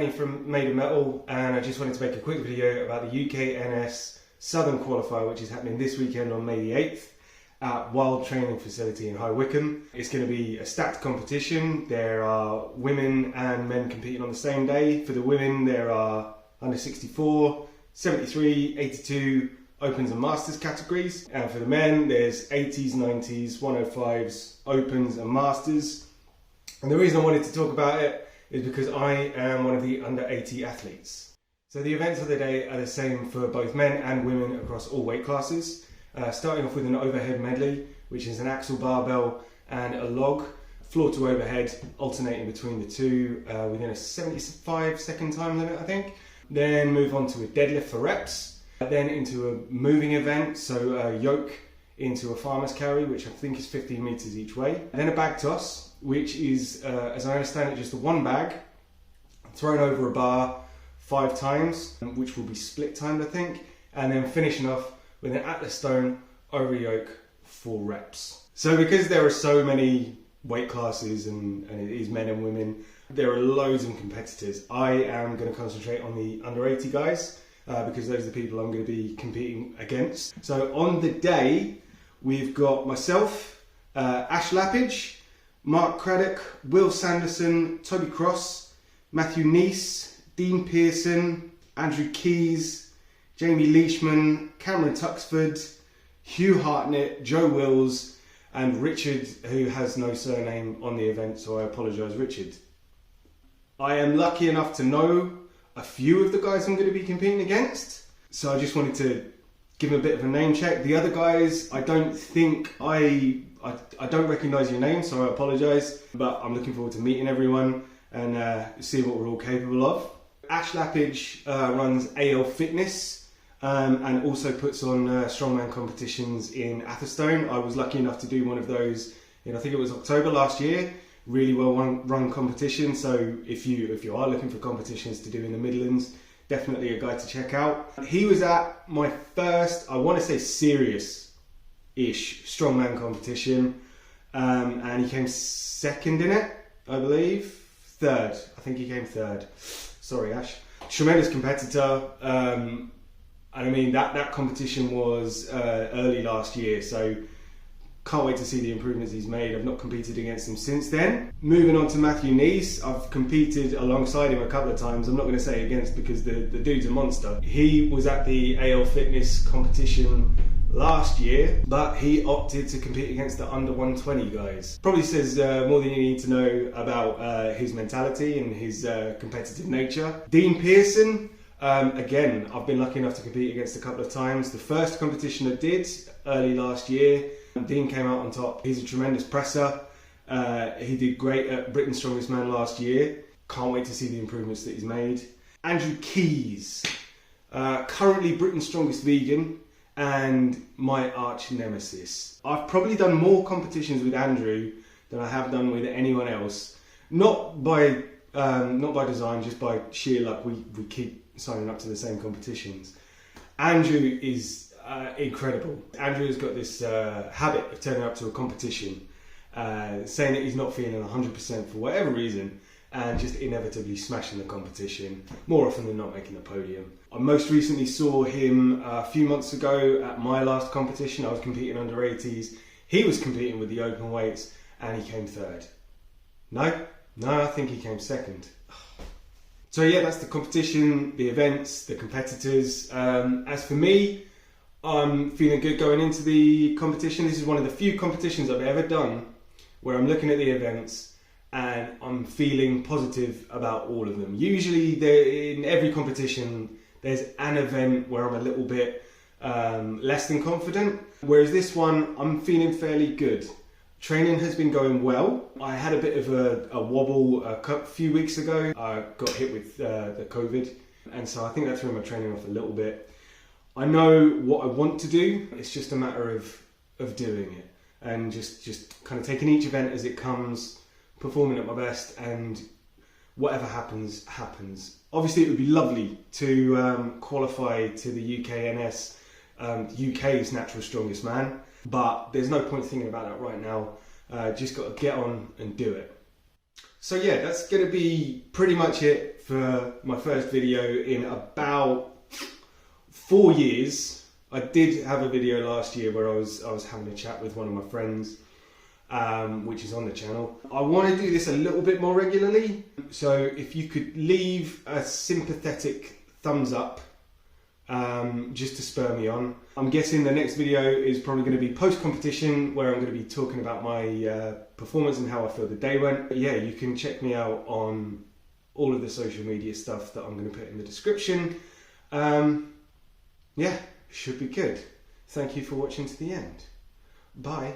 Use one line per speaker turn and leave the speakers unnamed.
Anthony from Made of Metal, and I just wanted to make a quick video about the UKNS Southern Qualifier, which is happening this weekend on May the 8th at Wild Training Facility in High Wycombe. It's going to be a stacked competition. There are women and men competing on the same day. For the women, there are under 64, 73, 82 Opens and Masters categories. And for the men, there's 80s, 90s, 105s, Opens and Masters. And the reason I wanted to talk about it is because I am one of the under 80 athletes. So the events of the day are the same for both men and women across all weight classes. Starting off with an overhead medley, which is an axle barbell and a log, floor to overhead, alternating between the two within a 75-second time limit, I think. Then move on to a deadlift for reps. Then into a moving event, so a yoke into a farmer's carry, which I think is 15 meters each way. Then a bag toss, which is, as I understand it, just a one bag thrown over a bar 5 times, which will be split timed, I think. And then finishing off with an atlas stone over a yoke for reps. So because there are so many weight classes and it is men and women, there are loads of competitors. I am going to concentrate on the under 80 guys. Because those are the people I'm going to be competing against. So on the day, we've got myself, Ash Lappage, Mark Craddock, Will Sanderson, Toby Cross, Matthew Neese, Dean Pearson, Andrew Keys, Jamie Leishman, Cameron Tuxford, Hugh Hartnett, Joe Wills, and Richard, who has no surname on the event, so I apologise, Richard. I am lucky enough to know a few of the guys I'm going to be competing against, so I just wanted to give them a bit of a name check. The other guys, I don't think I don't recognise your name, so I apologise, but I'm looking forward to meeting everyone and see what we're all capable of. Ash Lappage runs AL Fitness and also puts on strongman competitions in Atherstone. I was lucky enough to do one of those in, I think it was October last year. Really well run competition, so if you are looking for competitions to do in the Midlands, definitely a guy to check out. He was at my first, I want to say serious-ish strongman competition, and he came second in it, I believe. Third, I think he came third. Sorry, Ash. Tremendous competitor, and I mean that competition was early last year, so can't wait to see the improvements he's made. I've not competed against him since then. Moving on to Matthew Neese, I've competed alongside him a couple of times. I'm not going to say against because the dude's a monster. He was at the AL Fitness competition last year, but he opted to compete against the under 120 guys. Probably says more than you need to know about his mentality and his competitive nature. Dean Pearson, again, I've been lucky enough to compete against a couple of times. The first competition I did early last year, Dean came out on top. He's a tremendous presser. He did great at Britain's Strongest Man last year. Can't wait to see the improvements that he's made. Andrew Keys, currently Britain's Strongest Vegan and my arch nemesis. I've probably done more competitions with Andrew than I have done with anyone else. Not by design, just by sheer luck. We keep signing up to the same competitions. Andrew is incredible. Andrew has got this habit of turning up to a competition, saying that he's not feeling 100% for whatever reason, and just inevitably smashing the competition, more often than not making the podium. I most recently saw him a few months ago at my last competition. I was competing under 80s. He was competing with the open weights and he came third. No, I think he came second. So yeah, that's the competition, the events, the competitors. As for me, I'm feeling good going into the competition. This is one of the few competitions I've ever done where I'm looking at the events and I'm feeling positive about all of them. Usually in every competition there's an event where I'm a little bit less than confident, whereas this one I'm feeling fairly good. Training has been going well. I had a bit of a wobble a few weeks ago. I got hit with the COVID, and so I think that threw my training off a little bit. I know what I want to do. It's just a matter of doing it and just kind of taking each event as it comes, performing at my best, and whatever happens, happens. Obviously, it would be lovely to qualify to the UKNS, UK's Natural Strongest Man, but there's no point thinking about that right now. Just got to get on and do it. So yeah, that's going to be pretty much it for my first video in about 4 years. I did have a video last year where I was having a chat with one of my friends, which is on the channel. I want to do this a little bit more regularly, so if you could leave a sympathetic thumbs up just to spur me on. I'm guessing the next video is probably going to be post-competition, where I'm going to be talking about my performance and how I feel the day went. But yeah, you can check me out on all of the social media stuff that I'm going to put in the description. Yeah, should be good. Thank you for watching to the end. Bye.